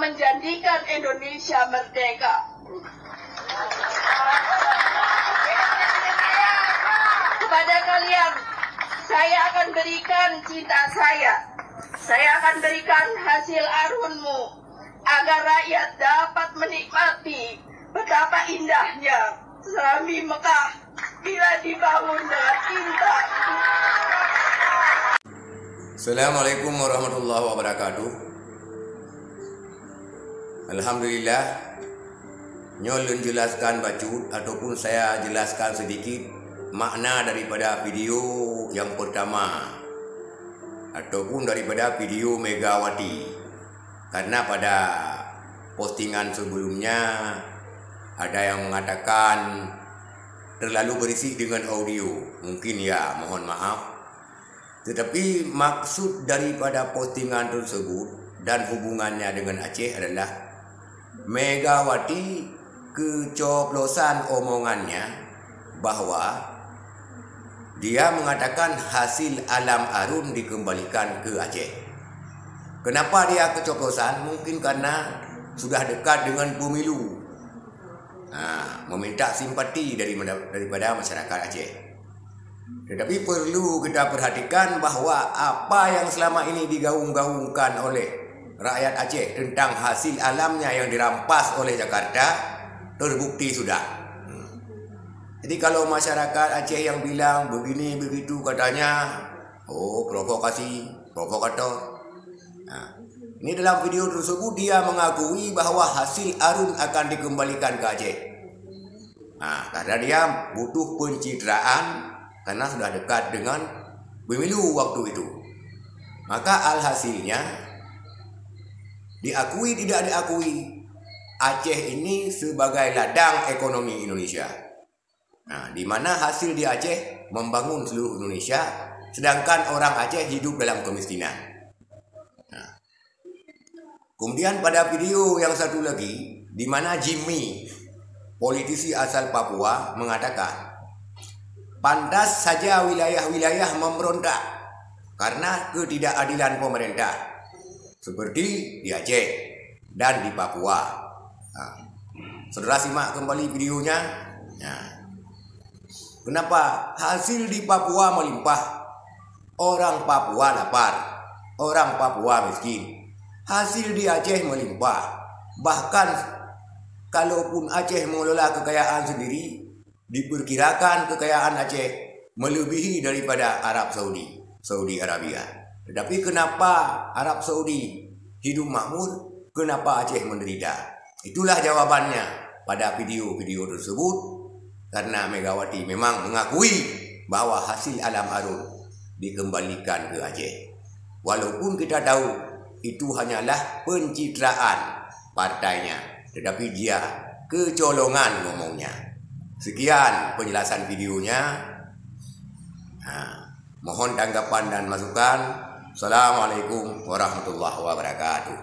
menjanjikan Indonesia merdeka. Kepada kalian, saya akan berikan cinta saya. Saya akan berikan hasil arunmu agar rakyat dapat menikmati betapa indahnya Serambi Mekah bila dibangun dengan cinta. Assalamualaikum warahmatullahi wabarakatuh. Alhamdulillah, nyolun jelaskan bacut ataupun saya jelaskan sedikit makna daripada video yang pertama ataupun daripada video Megawati. Karena pada postingan sebelumnya ada yang mengatakan terlalu berisik dengan audio. Mungkin ya, mohon maaf. Tetapi maksud daripada postingan tersebut dan hubungannya dengan Aceh adalah Megawati kecoplosan omongannya bahwa dia mengatakan hasil alam arun dikembalikan ke Aceh. Kenapa dia kecoplosan? Mungkin karena sudah dekat dengan pemilu. Meminta simpati daripada masyarakat Aceh. Tetapi perlu kita perhatikan bahwa apa yang selama ini digaung-gaungkan oleh rakyat Aceh tentang hasil alamnya yang dirampas oleh Jakarta terbukti sudah. Jadi kalau masyarakat Aceh yang bilang begini begitu katanya, provokasi, provokator. Ini dalam video tersebut dia mengakui bahwa hasil arun akan dikembalikan ke Aceh. Karena dia butuh pencitraan karena sudah dekat dengan pemilu waktu itu. Maka alhasilnya diakui tidak diakui, Aceh ini sebagai ladang ekonomi Indonesia. Di mana hasil di Aceh membangun seluruh Indonesia, sedangkan orang Aceh hidup dalam kemiskinan. Kemudian pada video yang satu lagi, di mana Jimmy, politisi asal Papua, mengatakan pantas saja wilayah-wilayah memberontak karena ketidakadilan pemerintah, seperti di Aceh dan di Papua. Saudara simak kembali videonya. Kenapa hasil di Papua melimpah? Orang Papua lapar, orang Papua miskin. Hasil di Aceh melimpah. Bahkan kalaupun Aceh mengelola kekayaan sendiri, diperkirakan kekayaan Aceh melebihi daripada Arab Saudi, Saudi Arabia. Tetapi kenapa Arab Saudi hidup makmur, kenapa Aceh menderita? Itulah jawabannya pada video-video tersebut. Karena Megawati memang mengakui bahwa hasil alam arun dikembalikan ke Aceh. Walaupun kita tahu itu hanyalah pencitraan partainya, tetapi dia kecolongan ngomongnya. Sekian penjelasan videonya. Mohon tanggapan dan masukan. Assalamualaikum warahmatullahi wabarakatuh.